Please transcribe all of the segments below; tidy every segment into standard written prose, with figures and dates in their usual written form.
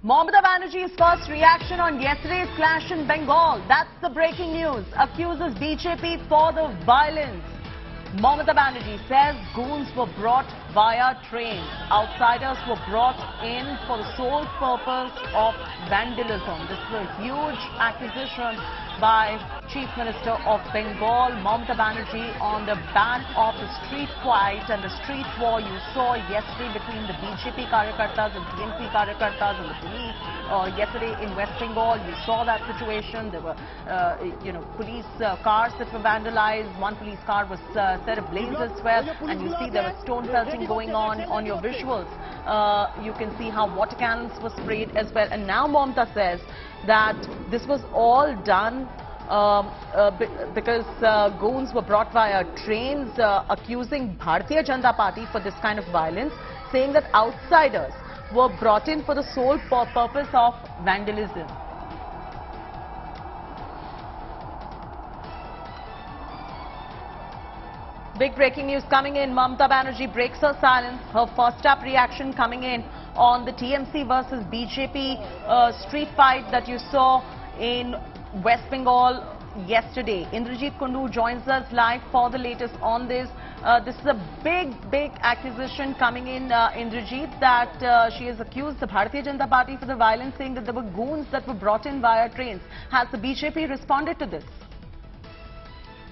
Mamata Banerjee's first reaction on yesterday's clash in Bengal. That's the breaking news. Accuses BJP for the violence. Mamata Banerjee says goons were brought via train. Outsiders were brought in for the sole purpose of vandalism. This is a huge accusation by Chief Minister of Bengal, Mamata Banerjee, on the ban of the street fight and the street war you saw yesterday between the BJP Karyakartas and TMC Karyakartas and the police. Yesterday in West Bengal, you saw that situation. There were, police cars that were vandalized. One police car was set ablaze as well. And you see there was stone pelting going on your visuals. You can see how water cannons were sprayed as well. And now Mamata says that this was all done because goons were brought via trains, accusing Bharatiya Janata Party for this kind of violence, saying that outsiders were brought in for the sole purpose of vandalism. Big breaking news coming in. Mamata Banerjee breaks her silence. Her first up reaction coming in on the TMC versus BJP street fight that you saw in West Bengal yesterday. Indrajit Kundu joins us live for the latest on this. This is a big accusation coming in, Indrajit, that she has accused the Bharatiya Janata Party for the violence, saying that there were goons that were brought in via trains. Has the BJP responded to this?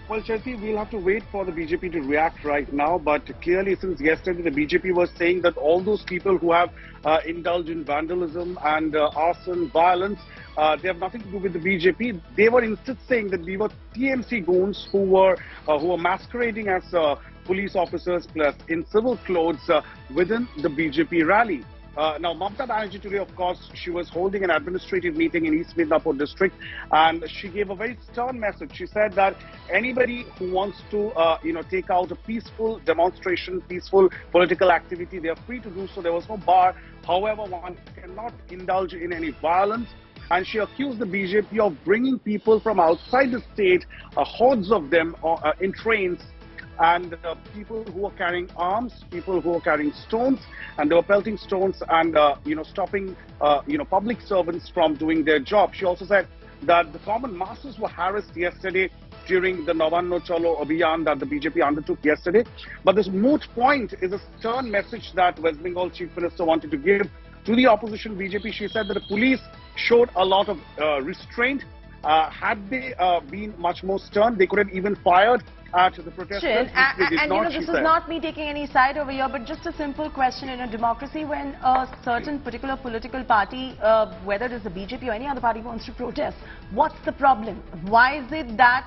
Well, Chelsea, we'll have to wait for the BJP to react right now. But clearly, since yesterday, the BJP was saying that all those people who have indulged in vandalism and arson, violence, they have nothing to do with the BJP. They were instead saying that we were TMC goons who were masquerading as police officers plus in civil clothes within the BJP rally. Now, Mamata Banerjee today, of course, she was holding an administrative meeting in East Midnapur district, and she gave a very stern message. She said that anybody who wants to, take out a peaceful demonstration, peaceful political activity, they are free to do so. There was no bar. However, one cannot indulge in any violence. And she accused the BJP of bringing people from outside the state, hordes of them in trains, and people who were carrying arms, people who were carrying stones, and they were pelting stones and, stopping, public servants from doing their job. She also said that the common masses were harassed yesterday during the Navanno Chalo Abhiyan that the BJP undertook yesterday. But this moot point is a stern message that West Bengal Chief Minister wanted to give to the opposition BJP. She said that the police showed a lot of restraint. Had they been much more stern, they could have even fired at the protesters. This is not me taking any side over here, but just a simple question. In a democracy, when a certain particular political party, whether it is the BJP or any other party, wants to protest, what's the problem? Why is it that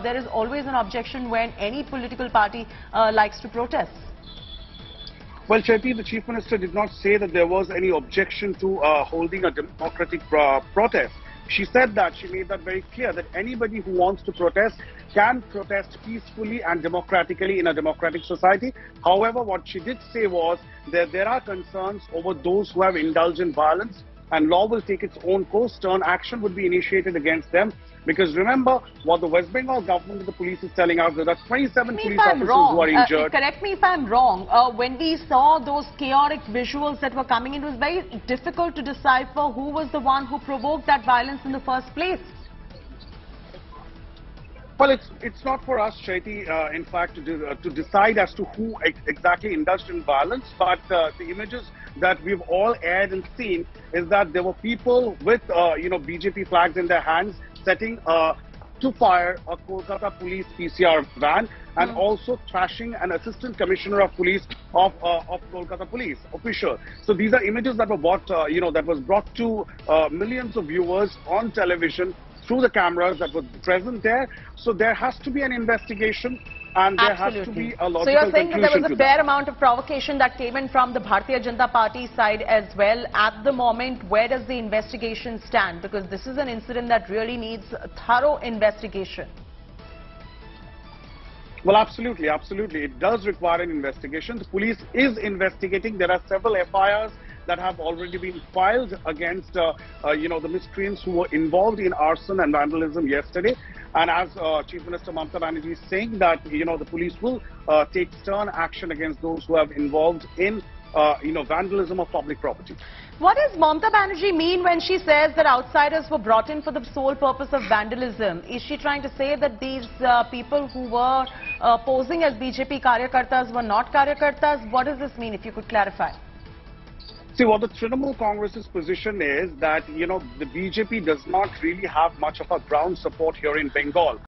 there is always an objection when any political party likes to protest? Well, Chaiti, the Chief Minister did not say that there was any objection to holding a democratic protest. She said that, she made that very clear, that anybody who wants to protest can protest peacefully and democratically in a democratic society. However, what she did say was that there are concerns over those who have indulged in violence, and law will take its own course. Stern action would be initiated against them. Because remember what the West Bengal government and the police is telling us, there are 27 police officers who are injured. Correct me if I'm wrong. When we saw those chaotic visuals that were coming in, it was very difficult to decipher who was the one who provoked that violence in the first place. Well, it's not for us, Chaiti, in fact, to decide as to who exactly indulged in violence. But the images that we've all aired and seen is that there were people with, BJP flags in their hands, setting to fire a Kolkata police PCR van and also trashing an assistant commissioner of police of Kolkata police official. So these are images that were that was brought to millions of viewers on television through the cameras that were present there. So there has to be an investigation. And there has to be a logical conclusion. So you're saying that there was a fair amount of provocation that came in from the Bharatiya Janata Party side as well. At the moment, where does the investigation stand? Because this is an incident that really needs a thorough investigation. Well, absolutely. It does require an investigation. The police is investigating. There are several FIRs that have already been filed against, the miscreants who were involved in arson and vandalism yesterday. And as Chief Minister Mamata Banerjee is saying that, the police will take stern action against those who have involved in vandalism of public property. What does Mamata Banerjee mean when she says that outsiders were brought in for the sole purpose of vandalism? Is she trying to say that these people who were posing as BJP Karyakartas were not Karyakartas? What does this mean, if you could clarify? See, what the Trinamool Congress's position is that, the BJP does not really have much of a ground support here in Bengal.